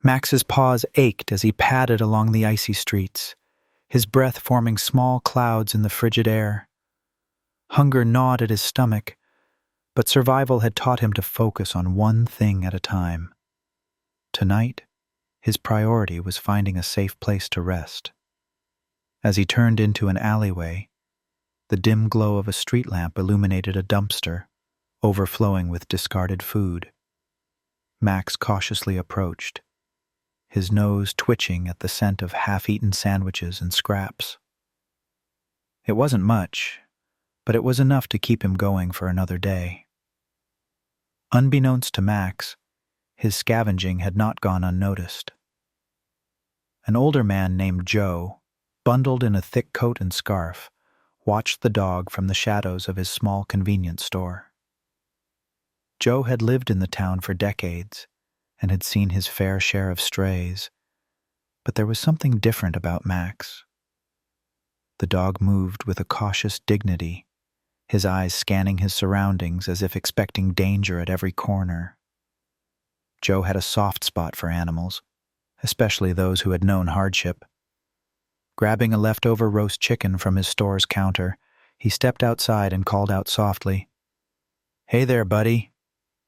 Max's paws ached as he padded along the icy streets, his breath forming small clouds in the frigid air. Hunger gnawed at his stomach, but survival had taught him to focus on one thing at a time. Tonight, his priority was finding a safe place to rest. As he turned into an alleyway, the dim glow of a street lamp illuminated a dumpster, overflowing with discarded food. Max cautiously approached, his nose twitching at the scent of half-eaten sandwiches and scraps. It wasn't much, but it was enough to keep him going for another day. Unbeknownst to Max, his scavenging had not gone unnoticed. An older man named Joe, bundled in a thick coat and scarf, watched the dog from the shadows of his small convenience store. Joe had lived in the town for decades and had seen his fair share of strays, but there was something different about Max. The dog moved with a cautious dignity, his eyes scanning his surroundings as if expecting danger at every corner. Joe had a soft spot for animals, especially those who had known hardship. Grabbing a leftover roast chicken from his store's counter, he stepped outside and called out softly, "Hey there, buddy.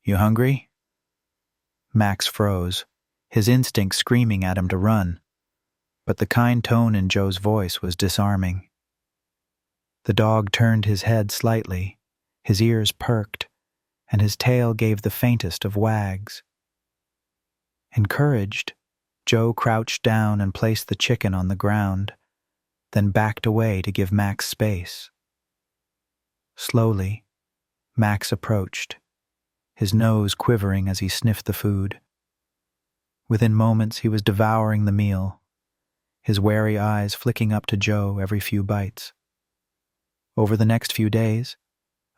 You hungry?" Max froze, his instinct screaming at him to run, but the kind tone in Joe's voice was disarming. The dog turned his head slightly, his ears perked, and his tail gave the faintest of wags. Encouraged, Joe crouched down and placed the chicken on the ground, then backed away to give Max space. Slowly, Max approached, his nose quivering as he sniffed the food. Within moments, he was devouring the meal, his wary eyes flicking up to Joe every few bites. Over the next few days,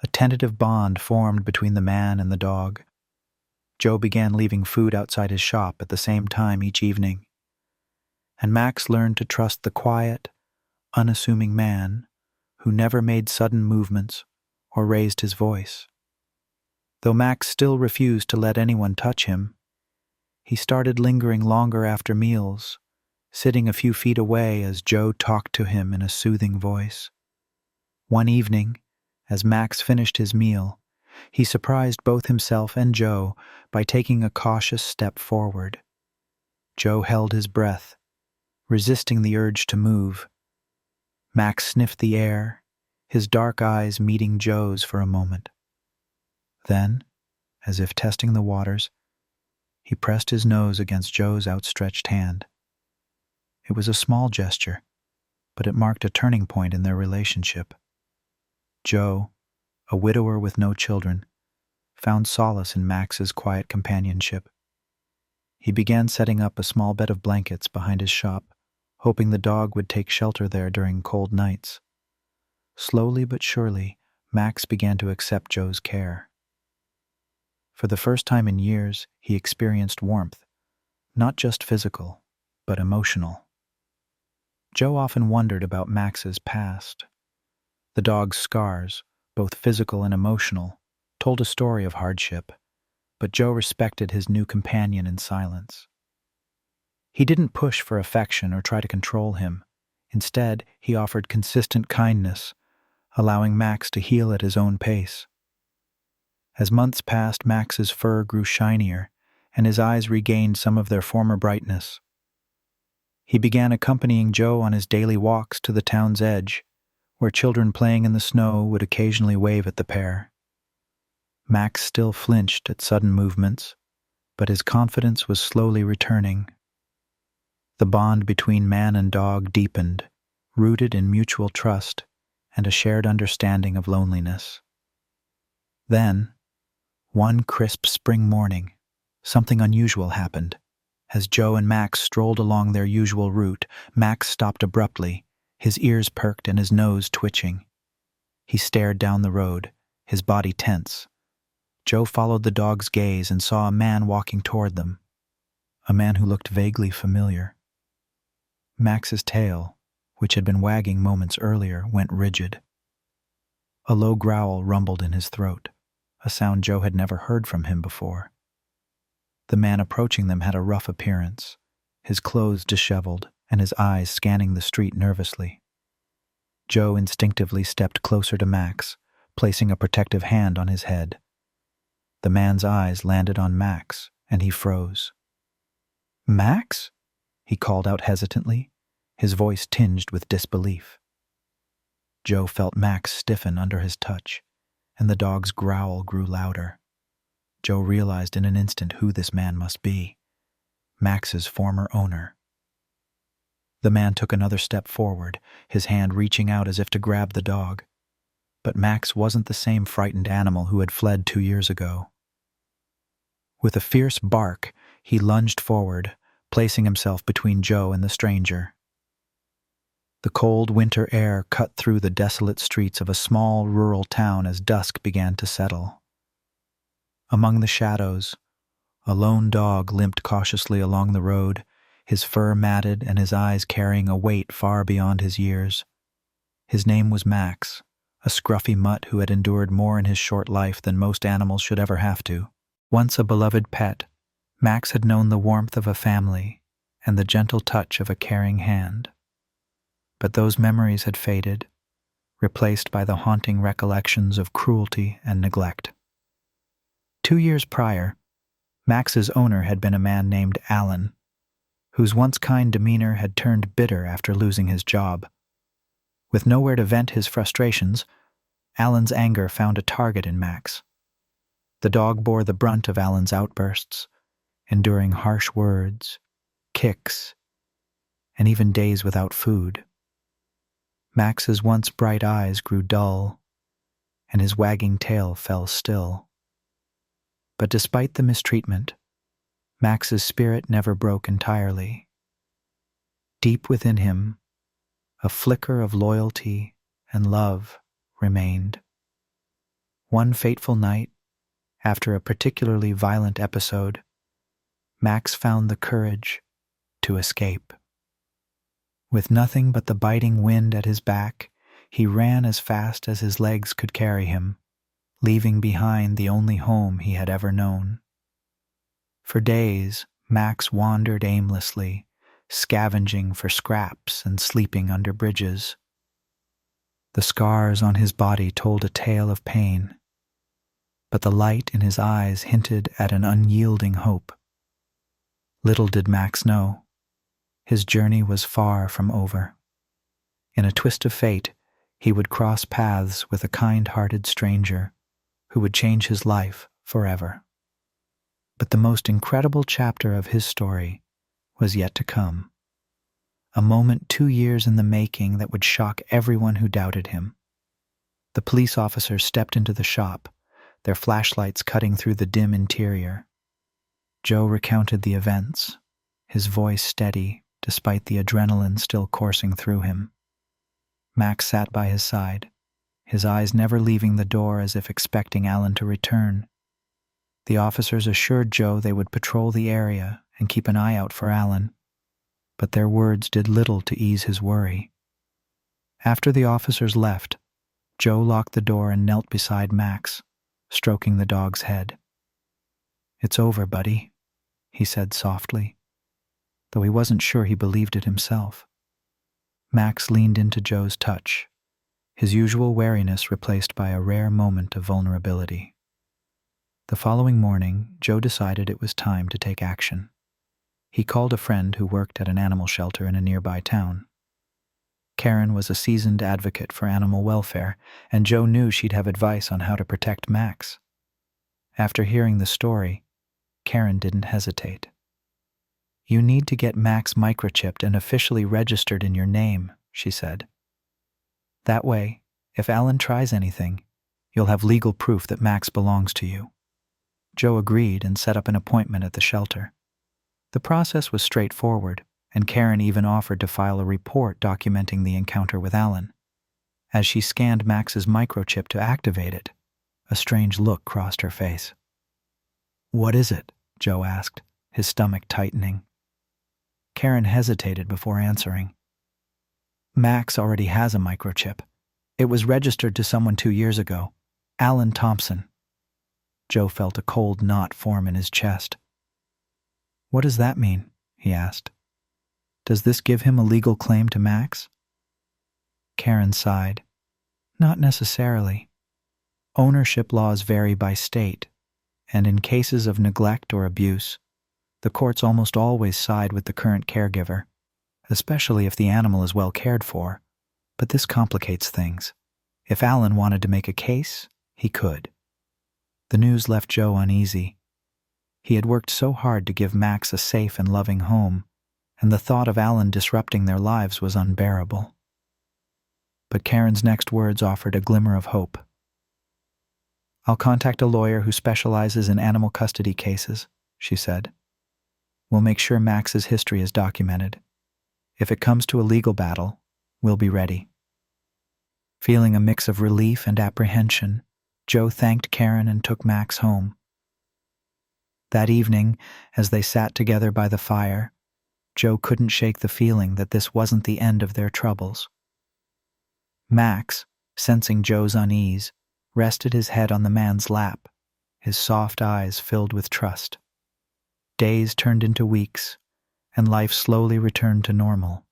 a tentative bond formed between the man and the dog. Joe began leaving food outside his shop at the same time each evening, and Max learned to trust the quiet, unassuming man who never made sudden movements or raised his voice. Though Max still refused to let anyone touch him, he started lingering longer after meals, sitting a few feet away as Joe talked to him in a soothing voice. One evening, as Max finished his meal, he surprised both himself and Joe by taking a cautious step forward. Joe held his breath, resisting the urge to move. Max sniffed the air, his dark eyes meeting Joe's for a moment. Then, as if testing the waters, he pressed his nose against Joe's outstretched hand. It was a small gesture, but it marked a turning point in their relationship. Joe, a widower with no children, found solace in Max's quiet companionship. He began setting up a small bed of blankets behind his shop, hoping the dog would take shelter there during cold nights. Slowly but surely, Max began to accept Joe's care. For the first time in years, he experienced warmth, not just physical, but emotional. Joe often wondered about Max's past. The dog's scars, both physical and emotional, told a story of hardship, but Joe respected his new companion in silence. He didn't push for affection or try to control him. Instead, he offered consistent kindness, allowing Max to heal at his own pace. As months passed, Max's fur grew shinier, and his eyes regained some of their former brightness. He began accompanying Joe on his daily walks to the town's edge, where children playing in the snow would occasionally wave at the pair. Max still flinched at sudden movements, but his confidence was slowly returning. The bond between man and dog deepened, rooted in mutual trust and a shared understanding of loneliness. Then, one crisp spring morning, something unusual happened. As Joe and Max strolled along their usual route, Max stopped abruptly, his ears perked and his nose twitching. He stared down the road, his body tense. Joe followed the dog's gaze and saw a man walking toward them, a man who looked vaguely familiar. Max's tail, which had been wagging moments earlier, went rigid. A low growl rumbled in his throat, a sound Joe had never heard from him before. The man approaching them had a rough appearance, his clothes disheveled and his eyes scanning the street nervously. Joe instinctively stepped closer to Max, placing a protective hand on his head. The man's eyes landed on Max, and he froze. "Max?" he called out hesitantly, his voice tinged with disbelief. Joe felt Max stiffen under his touch, and the dog's growl grew louder. Joe realized in an instant who this man must be: Max's former owner. The man took another step forward, his hand reaching out as if to grab the dog. But Max wasn't the same frightened animal who had fled 2 years ago. With a fierce bark, he lunged forward, placing himself between Joe and the stranger. The cold winter air cut through the desolate streets of a small rural town as dusk began to settle. Among the shadows, a lone dog limped cautiously along the road, his fur matted and his eyes carrying a weight far beyond his years. His name was Max, a scruffy mutt who had endured more in his short life than most animals should ever have to. Once a beloved pet, Max had known the warmth of a family and the gentle touch of a caring hand. But those memories had faded, replaced by the haunting recollections of cruelty and neglect. 2 years prior, Max's owner had been a man named Alan, whose once kind demeanor had turned bitter after losing his job. With nowhere to vent his frustrations, Alan's anger found a target in Max. The dog bore the brunt of Alan's outbursts, enduring harsh words, kicks, and even days without food. Max's once bright eyes grew dull, and his wagging tail fell still. But despite the mistreatment, Max's spirit never broke entirely. Deep within him, a flicker of loyalty and love remained. One fateful night, after a particularly violent episode, Max found the courage to escape. With nothing but the biting wind at his back, he ran as fast as his legs could carry him, leaving behind the only home he had ever known. For days, Max wandered aimlessly, scavenging for scraps and sleeping under bridges. The scars on his body told a tale of pain, but the light in his eyes hinted at an unyielding hope. Little did Max know, his journey was far from over. In a twist of fate, he would cross paths with a kind-hearted stranger who would change his life forever. But the most incredible chapter of his story was yet to come. A moment 2 years in the making that would shock everyone who doubted him. The police officers stepped into the shop, their flashlights cutting through the dim interior. Joe recounted the events, his voice steady despite the adrenaline still coursing through him. Max sat by his side, his eyes never leaving the door as if expecting Alan to return. The officers assured Joe they would patrol the area and keep an eye out for Alan, but their words did little to ease his worry. After the officers left, Joe locked the door and knelt beside Max, stroking the dog's head. "It's over, buddy," he said softly, though he wasn't sure he believed it himself. Max leaned into Joe's touch, his usual wariness replaced by a rare moment of vulnerability. The following morning, Joe decided it was time to take action. He called a friend who worked at an animal shelter in a nearby town. Karen was a seasoned advocate for animal welfare, and Joe knew she'd have advice on how to protect Max. After hearing the story, Karen didn't hesitate. "You need to get Max microchipped and officially registered in your name," she said. "That way, if Alan tries anything, you'll have legal proof that Max belongs to you." Joe agreed and set up an appointment at the shelter. The process was straightforward, and Karen even offered to file a report documenting the encounter with Alan. As she scanned Max's microchip to activate it, a strange look crossed her face. "What is it?" Joe asked, his stomach tightening. Karen hesitated before answering. "Max already has a microchip. It was registered to someone 2 years ago, Alan Thompson." Joe felt a cold knot form in his chest. "What does that mean?" he asked. "Does this give him a legal claim to Max?" Karen sighed. "Not necessarily. Ownership laws vary by state, and in cases of neglect or abuse, the courts almost always side with the current caregiver, especially if the animal is well cared for. But this complicates things. If Alan wanted to make a case, he could." The news left Joe uneasy. He had worked so hard to give Max a safe and loving home, and the thought of Alan disrupting their lives was unbearable. But Karen's next words offered a glimmer of hope. "I'll contact a lawyer who specializes in animal custody cases," she said. "We'll make sure Max's history is documented. If it comes to a legal battle, we'll be ready." Feeling a mix of relief and apprehension, Joe thanked Karen and took Max home. That evening, as they sat together by the fire, Joe couldn't shake the feeling that this wasn't the end of their troubles. Max, sensing Joe's unease, rested his head on the man's lap, his soft eyes filled with trust. Days turned into weeks, and life slowly returned to normal.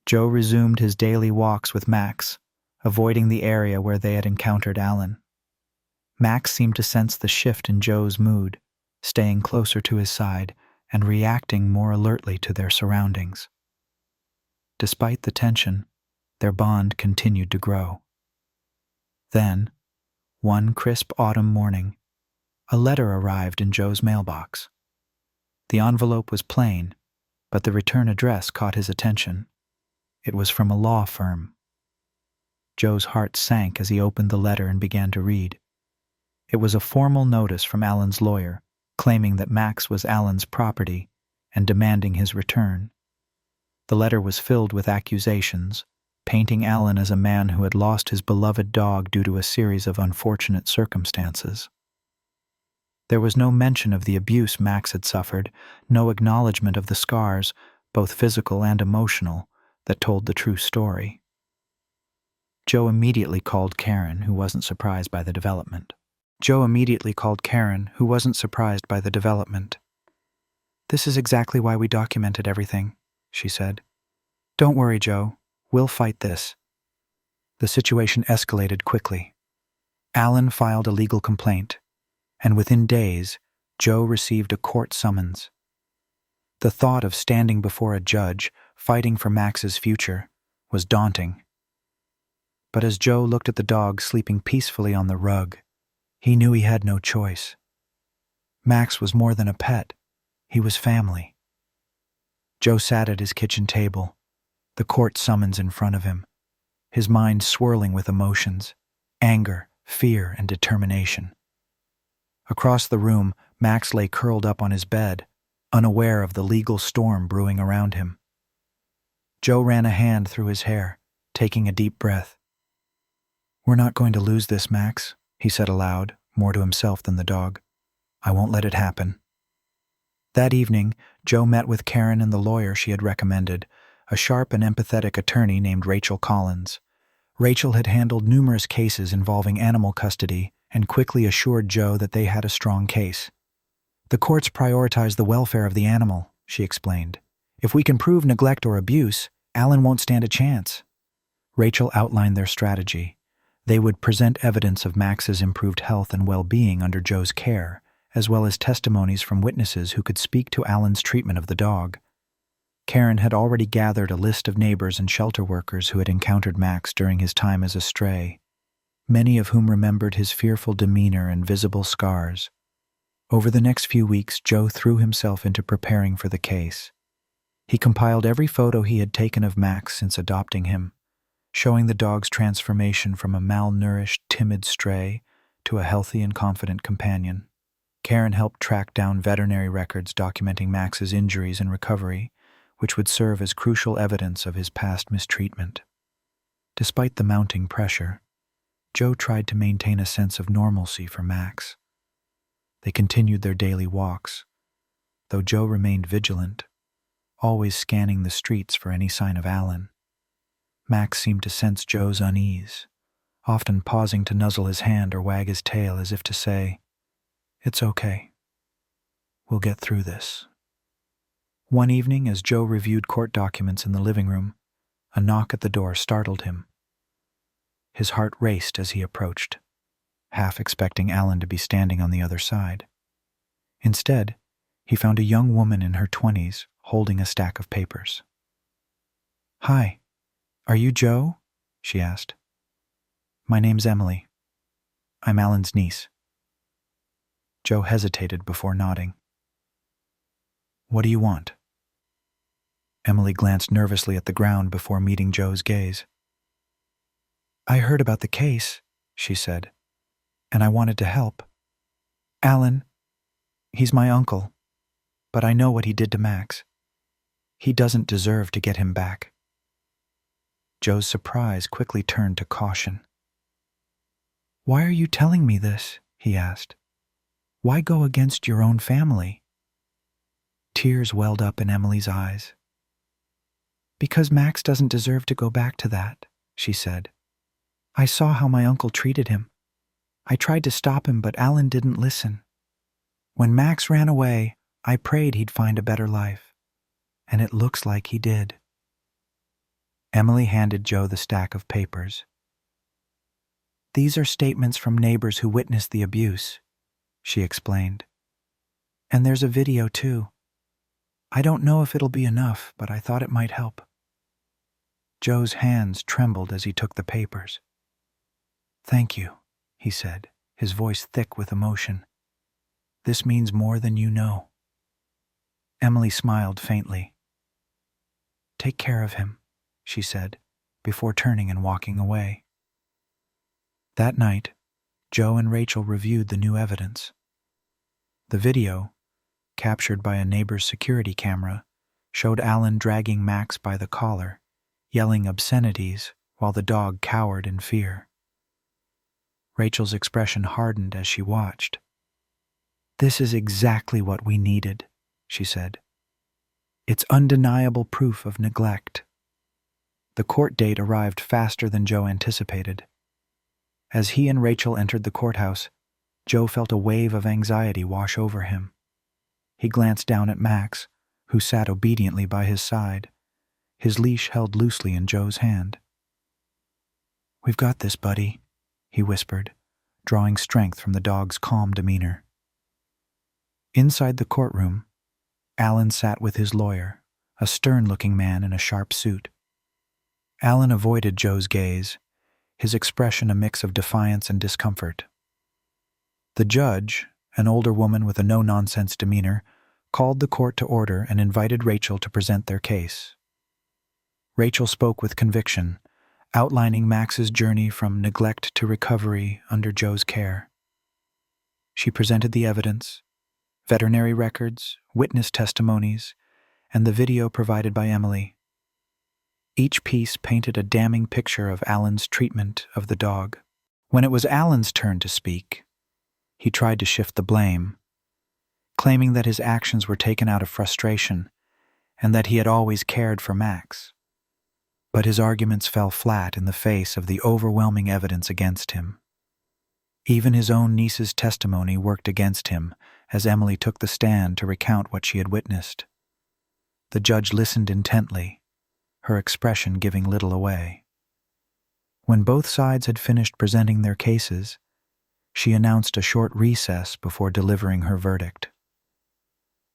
Joe resumed his daily walks with Max, avoiding the area where they had encountered Alan. Max seemed to sense the shift in Joe's mood, staying closer to his side and reacting more alertly to their surroundings. Despite the tension, their bond continued to grow. Then, one crisp autumn morning, a letter arrived in Joe's mailbox. The envelope was plain, but the return address caught his attention. It was from a law firm. Joe's heart sank as he opened the letter and began to read. It was a formal notice from Alan's lawyer, claiming that Max was Alan's property and demanding his return. The letter was filled with accusations, painting Alan as a man who had lost his beloved dog due to a series of unfortunate circumstances. There was no mention of the abuse Max had suffered, no acknowledgement of the scars, both physical and emotional, that told the true story. Joe immediately called Karen, who wasn't surprised by the development. "This is exactly why we documented everything," she said. "Don't worry, Joe. We'll fight this." The situation escalated quickly. Alan filed a legal complaint, and within days, Joe received a court summons. The thought of standing before a judge, fighting for Max's future, was daunting. But as Joe looked at the dog sleeping peacefully on the rug, he knew he had no choice. Max was more than a pet. He was family. Joe sat at his kitchen table, the court summons in front of him, his mind swirling with emotions, anger, fear, and determination. Across the room, Max lay curled up on his bed, unaware of the legal storm brewing around him. Joe ran a hand through his hair, taking a deep breath. "We're not going to lose this, Max," he said aloud, more to himself than the dog. "I won't let it happen." That evening, Joe met with Karen and the lawyer she had recommended, a sharp and empathetic attorney named Rachel Collins. Rachel had handled numerous cases involving animal custody and quickly assured Joe that they had a strong case. "The courts prioritize the welfare of the animal," she explained. "If we can prove neglect or abuse, Alan won't stand a chance." Rachel outlined their strategy. They would present evidence of Max's improved health and well-being under Joe's care, as well as testimonies from witnesses who could speak to Alan's treatment of the dog. Karen had already gathered a list of neighbors and shelter workers who had encountered Max during his time as a stray, many of whom remembered his fearful demeanor and visible scars. Over the next few weeks, Joe threw himself into preparing for the case. He compiled every photo he had taken of Max since adopting him, showing the dog's transformation from a malnourished, timid stray to a healthy and confident companion. Karen helped track down veterinary records documenting Max's injuries and recovery, which would serve as crucial evidence of his past mistreatment. Despite the mounting pressure, Joe tried to maintain a sense of normalcy for Max. They continued their daily walks, though Joe remained vigilant, always scanning the streets for any sign of Alan. Max seemed to sense Joe's unease, often pausing to nuzzle his hand or wag his tail as if to say, "It's okay. We'll get through this." One evening, as Joe reviewed court documents in the living room, a knock at the door startled him. His heart raced as he approached, half expecting Alan to be standing on the other side. Instead, he found a young woman in her 20s holding a stack of papers. "Hi, are you Joe?" she asked. "My name's Emily. I'm Alan's niece." Joe hesitated before nodding. "What do you want?" Emily glanced nervously at the ground before meeting Joe's gaze. "I heard about the case," she said, "and I wanted to help. Alan, he's my uncle, but I know what he did to Max. He doesn't deserve to get him back." Joe's surprise quickly turned to caution. "Why are you telling me this?" he asked. "Why go against your own family?" Tears welled up in Emily's eyes. "Because Max doesn't deserve to go back to that," she said. "I saw how my uncle treated him. I tried to stop him, but Alan didn't listen. When Max ran away, I prayed he'd find a better life, and it looks like he did." Emily handed Joe the stack of papers. "These are statements from neighbors who witnessed the abuse," she explained. "And there's a video, too. I don't know if it'll be enough, but I thought it might help." Joe's hands trembled as he took the papers. "Thank you," he said, his voice thick with emotion. "This means more than you know." Emily smiled faintly. "Take care of him," she said, before turning and walking away. That night, Joe and Rachel reviewed the new evidence. The video, captured by a neighbor's security camera, showed Alan dragging Max by the collar, yelling obscenities while the dog cowered in fear. Rachel's expression hardened as she watched. "This is exactly what we needed," she said. "It's undeniable proof of neglect." The court date arrived faster than Joe anticipated. As he and Rachel entered the courthouse, Joe felt a wave of anxiety wash over him. He glanced down at Max, who sat obediently by his side, his leash held loosely in Joe's hand. "We've got this, buddy," he whispered, drawing strength from the dog's calm demeanor. Inside the courtroom, Alan sat with his lawyer, a stern-looking man in a sharp suit. Alan avoided Joe's gaze, his expression a mix of defiance and discomfort. The judge, an older woman with a no-nonsense demeanor, called the court to order and invited Rachel to present their case. Rachel spoke with conviction, outlining Max's journey from neglect to recovery under Joe's care. She presented the evidence, veterinary records, witness testimonies, and the video provided by Emily. Each piece painted a damning picture of Alan's treatment of the dog. When it was Alan's turn to speak, he tried to shift the blame, claiming that his actions were taken out of frustration and that he had always cared for Max. But his arguments fell flat in the face of the overwhelming evidence against him. Even his own niece's testimony worked against him as Emily took the stand to recount what she had witnessed. The judge listened intently, her expression giving little away. When both sides had finished presenting their cases, she announced a short recess before delivering her verdict.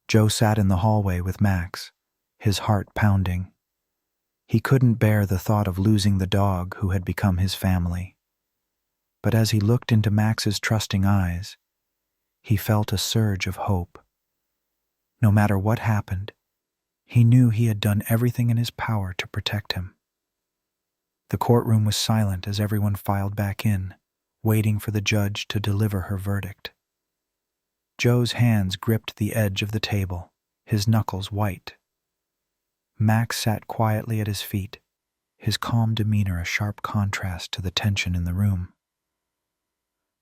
Joe sat in the hallway with Max, his heart pounding. He couldn't bear the thought of losing the dog who had become his family. But as he looked into Max's trusting eyes, he felt a surge of hope. No matter what happened, he knew he had done everything in his power to protect him. The courtroom was silent as everyone filed back in, waiting for the judge to deliver her verdict. Joe's hands gripped the edge of the table, his knuckles white. Max sat quietly at his feet, his calm demeanor a sharp contrast to the tension in the room.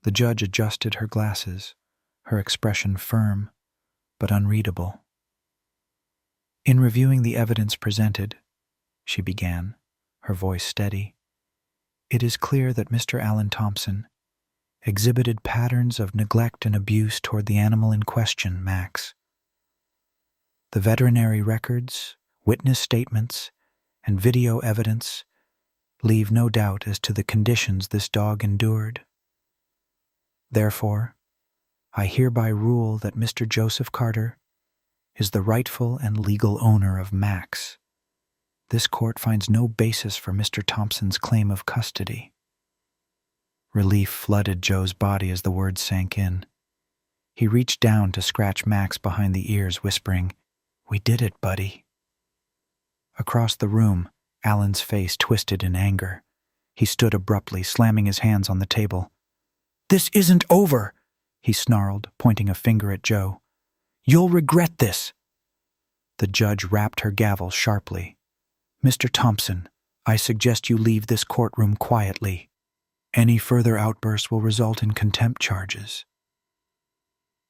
The judge adjusted her glasses, her expression firm but unreadable. "In reviewing the evidence presented," she began, her voice steady, "it is clear that Mr. Alan Thompson exhibited patterns of neglect and abuse toward the animal in question, Max. The veterinary records, witness statements, and video evidence leave no doubt as to the conditions this dog endured. Therefore, I hereby rule that Mr. Joseph Carter is the rightful and legal owner of Max. This court finds no basis for Mr. Thompson's claim of custody. Relief flooded Joe's body as the words sank in. He reached down to scratch Max behind the ears, whispering, "We did it, buddy." Across the room, Alan's face twisted in anger. He stood abruptly, slamming his hands on the table. "This isn't over," he snarled, pointing a finger at Joe. "You'll regret this." The judge rapped her gavel sharply. "Mr. Thompson, I suggest you leave this courtroom quietly. Any further outbursts will result in contempt charges."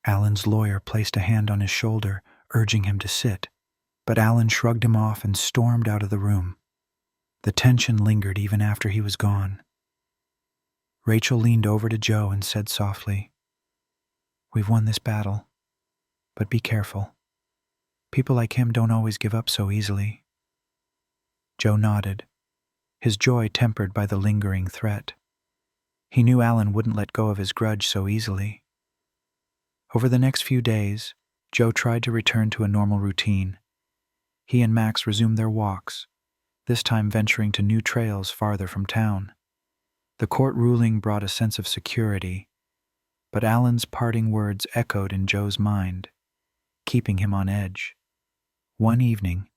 Alan's lawyer placed a hand on his shoulder, urging him to sit, but Alan shrugged him off and stormed out of the room. The tension lingered even after he was gone. Rachel leaned over to Joe and said softly, "We've won this battle, but be careful. People like him don't always give up so easily." Joe nodded, his joy tempered by the lingering threat. He knew Alan wouldn't let go of his grudge so easily. Over the next few days, Joe tried to return to a normal routine. He and Max resumed their walks, this time venturing to new trails farther from town. The court ruling brought a sense of security, but Alan's parting words echoed in Joe's mind, keeping him on edge. One evening,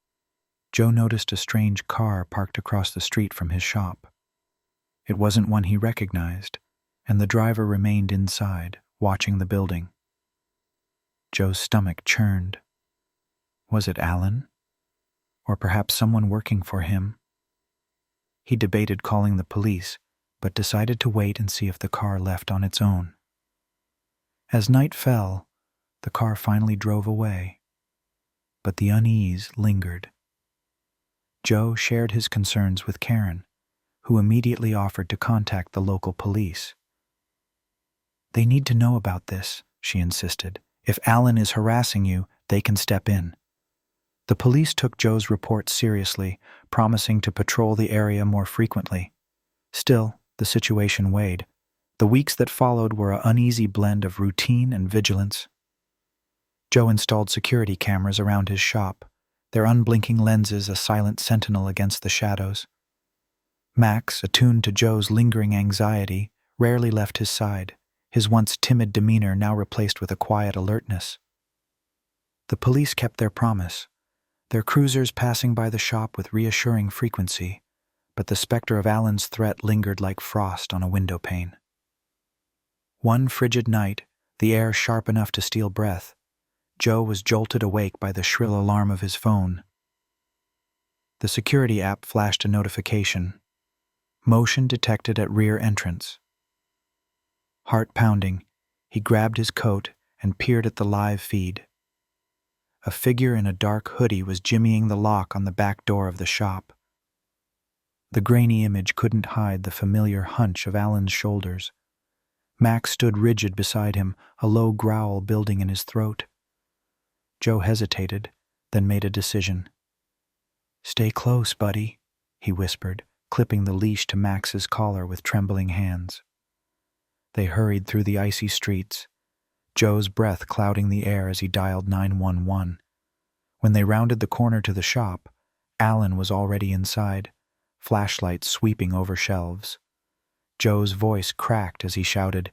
Joe noticed a strange car parked across the street from his shop. It wasn't one he recognized, and the driver remained inside, watching the building. Joe's stomach churned. Was it Alan? Or perhaps someone working for him? He debated calling the police, but decided to wait and see if the car left on its own. As night fell, the car finally drove away, but the unease lingered. Joe shared his concerns with Karen, who immediately offered to contact the local police. "They need to know about this," she insisted. "If Alan is harassing you, they can step in." The police took Joe's report seriously, promising to patrol the area more frequently. Still, the situation weighed. The weeks that followed were an uneasy blend of routine and vigilance. Joe installed security cameras around his shop, their unblinking lenses a silent sentinel against the shadows. Max, attuned to Joe's lingering anxiety, rarely left his side, his once timid demeanor now replaced with a quiet alertness. The police kept their promise, their cruisers passing by the shop with reassuring frequency, but the specter of Alan's threat lingered like frost on a window pane. One frigid night, the air sharp enough to steal breath, Joe was jolted awake by the shrill alarm of his phone. The security app flashed a notification. Motion detected at rear entrance. Heart pounding, he grabbed his coat and peered at the live feed. A figure in a dark hoodie was jimmying the lock on the back door of the shop. The grainy image couldn't hide the familiar hunch of Alan's shoulders. Max stood rigid beside him, a low growl building in his throat. Joe hesitated, then made a decision. "Stay close, buddy," he whispered, clipping the leash to Max's collar with trembling hands. They hurried through the icy streets, Joe's breath clouding the air as he dialed 911. When they rounded the corner to the shop, Alan was already inside, flashlights sweeping over shelves. Joe's voice cracked as he shouted,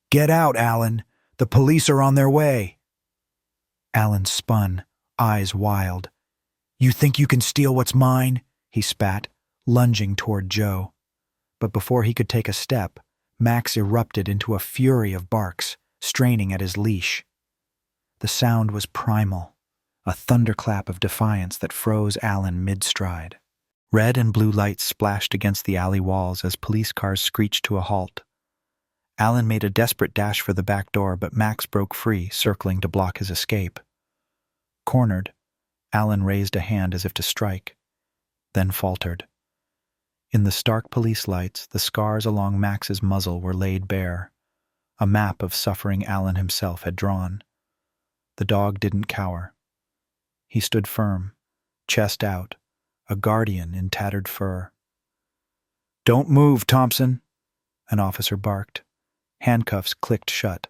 "Get out, Alan! The police are on their way!" Alan spun, eyes wild. "You think you can steal what's mine?" he spat, lunging toward Joe. But before he could take a step, Max erupted into a fury of barks, straining at his leash. The sound was primal, a thunderclap of defiance that froze Alan mid-stride. Red and blue lights splashed against the alley walls as police cars screeched to a halt. Alan made a desperate dash for the back door, but Max broke free, circling to block his escape. Cornered, Alan raised a hand as if to strike, then faltered. In the stark police lights, the scars along Max's muzzle were laid bare, a map of suffering Alan himself had drawn. The dog didn't cower. He stood firm, chest out, a guardian in tattered fur. "Don't move, Thompson," an officer barked. Handcuffs clicked shut.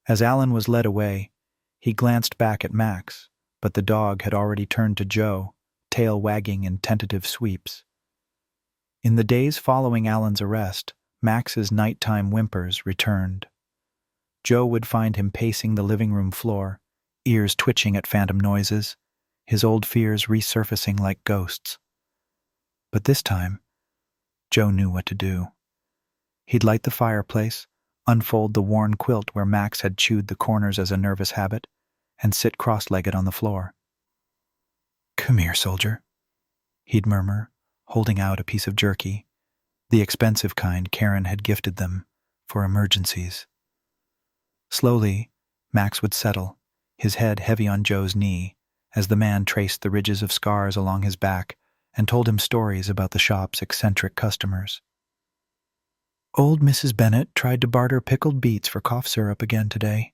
As Alan was led away, he glanced back at Max, but the dog had already turned to Joe, tail wagging in tentative sweeps. In the days following Alan's arrest, Max's nighttime whimpers returned. Joe would find him pacing the living room floor, ears twitching at phantom noises, his old fears resurfacing like ghosts. But this time, Joe knew what to do. He'd light the fireplace, unfold the worn quilt where Max had chewed the corners as a nervous habit, and sit cross-legged on the floor. "Come here, soldier," he'd murmur, holding out a piece of jerky, the expensive kind Karen had gifted them for emergencies. Slowly, Max would settle, his head heavy on Joe's knee, as the man traced the ridges of scars along his back and told him stories about the shop's eccentric customers. "Old Mrs. Bennett tried to barter pickled beets for cough syrup again today."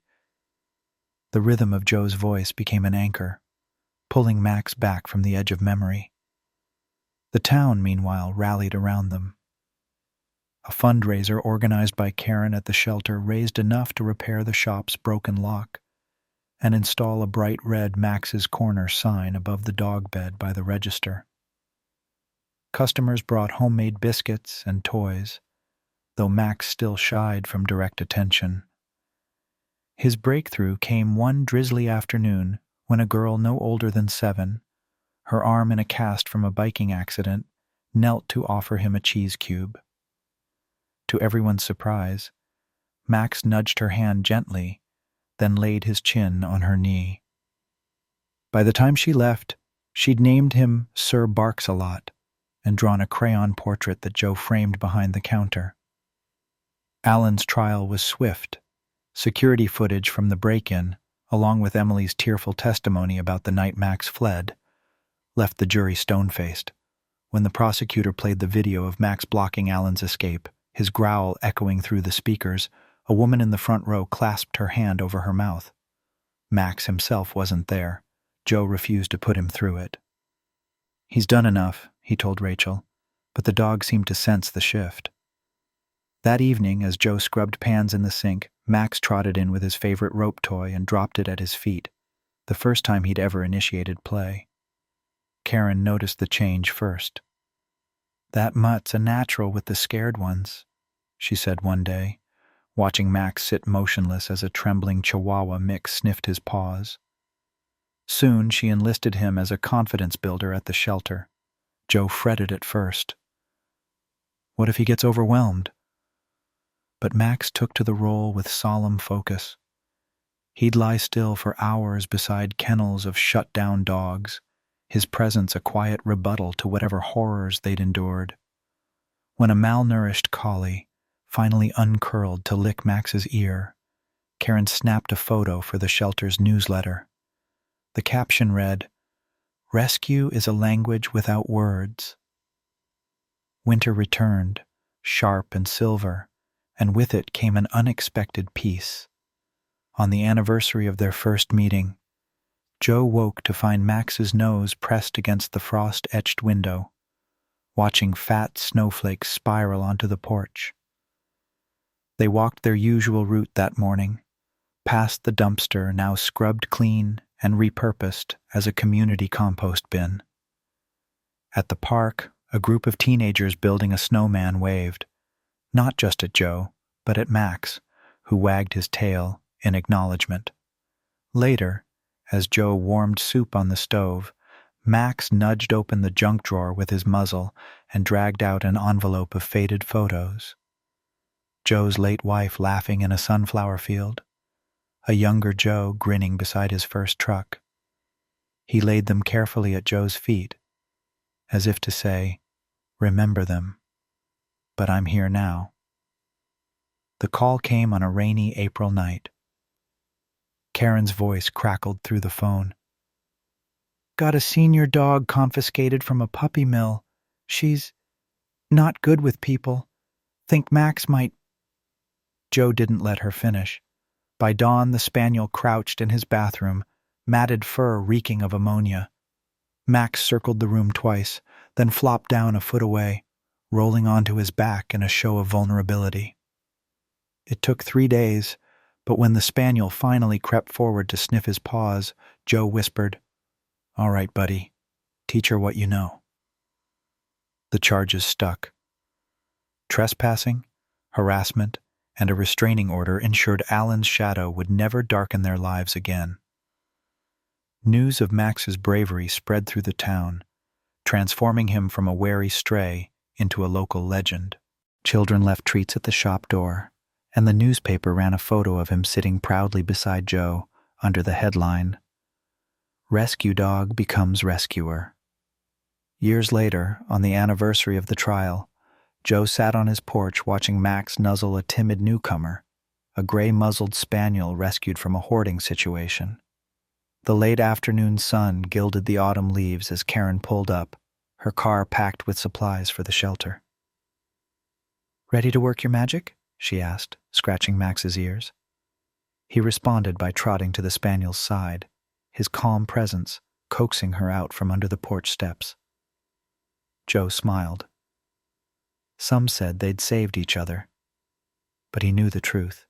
The rhythm of Joe's voice became an anchor, pulling Max back from the edge of memory. The town, meanwhile, rallied around them. A fundraiser organized by Karen at the shelter raised enough to repair the shop's broken lock and install a bright red Max's Corner sign above the dog bed by the register. Customers brought homemade biscuits and toys, though Max still shied from direct attention. His breakthrough came one drizzly afternoon when a girl no older than 7, her arm in a cast from a biking accident, knelt to offer him a cheese cube. To everyone's surprise, Max nudged her hand gently, then laid his chin on her knee. By the time she left, she'd named him Sir Barks-a-Lot and drawn a crayon portrait that Joe framed behind the counter. Alan's trial was swift. Security footage from the break-in, along with Emily's tearful testimony about the night Max fled, left the jury stone-faced. When the prosecutor played the video of Max blocking Alan's escape, his growl echoing through the speakers, a woman in the front row clasped her hand over her mouth. Max himself wasn't there. Joe refused to put him through it. "He's done enough," he told Rachel, but the dog seemed to sense the shift. That evening, as Joe scrubbed pans in the sink, Max trotted in with his favorite rope toy and dropped it at his feet, the first time he'd ever initiated play. Karen noticed the change first. "That mutt's a natural with the scared ones," she said one day, watching Max sit motionless as a trembling Chihuahua mix sniffed his paws. Soon she enlisted him as a confidence builder at the shelter. Joe fretted at first. What if he gets overwhelmed? But Max took to the role with solemn focus. He'd lie still for hours beside kennels of shut-down dogs, his presence a quiet rebuttal to whatever horrors they'd endured. When a malnourished collie finally uncurled to lick Max's ear, Karen snapped a photo for the shelter's newsletter. The caption read, "Rescue is a language without words." Winter returned, sharp and silver, and with it came an unexpected peace. On the anniversary of their first meeting, Joe woke to find Max's nose pressed against the frost-etched window, watching fat snowflakes spiral onto the porch. They walked their usual route that morning, past the dumpster now scrubbed clean and repurposed as a community compost bin. At the park, a group of teenagers building a snowman waved, not just at Joe, but at Max, who wagged his tail in acknowledgement. Later, as Joe warmed soup on the stove, Max nudged open the junk drawer with his muzzle and dragged out an envelope of faded photos. Joe's late wife laughing in a sunflower field, a younger Joe grinning beside his first truck. He laid them carefully at Joe's feet, as if to say, "Remember them, but I'm here now." The call came on a rainy April night. Karen's voice crackled through the phone. "Got a senior dog confiscated from a puppy mill. She's not good with people. Think Max might—" Joe didn't let her finish. By dawn, the spaniel crouched in his bathroom, matted fur reeking of ammonia. Max circled the room twice, then flopped down a foot away, rolling onto his back in a show of vulnerability. It took 3 days, but when the spaniel finally crept forward to sniff his paws, Joe whispered, "All right, buddy, teach her what you know." The charges stuck. Trespassing, harassment, and a restraining order ensured Alan's shadow would never darken their lives again. News of Max's bravery spread through the town, transforming him from a wary stray into a local legend. Children left treats at the shop door, and the newspaper ran a photo of him sitting proudly beside Joe under the headline, "Rescue Dog Becomes Rescuer." Years later, on the anniversary of the trial, Joe sat on his porch watching Max nuzzle a timid newcomer, a gray-muzzled spaniel rescued from a hoarding situation. The late afternoon sun gilded the autumn leaves as Karen pulled up, her car packed with supplies for the shelter. "Ready to work your magic?" she asked, scratching Max's ears. He responded by trotting to the spaniel's side, his calm presence coaxing her out from under the porch steps. Joe smiled. Some said they'd saved each other, but he knew the truth.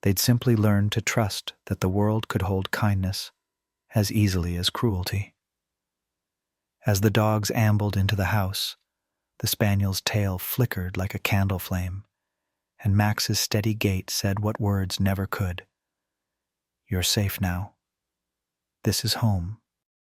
They'd simply learned to trust that the world could hold kindness as easily as cruelty. As the dogs ambled into the house, the spaniel's tail flickered like a candle flame, and Max's steady gait said what words never could. "You're safe now. This is home."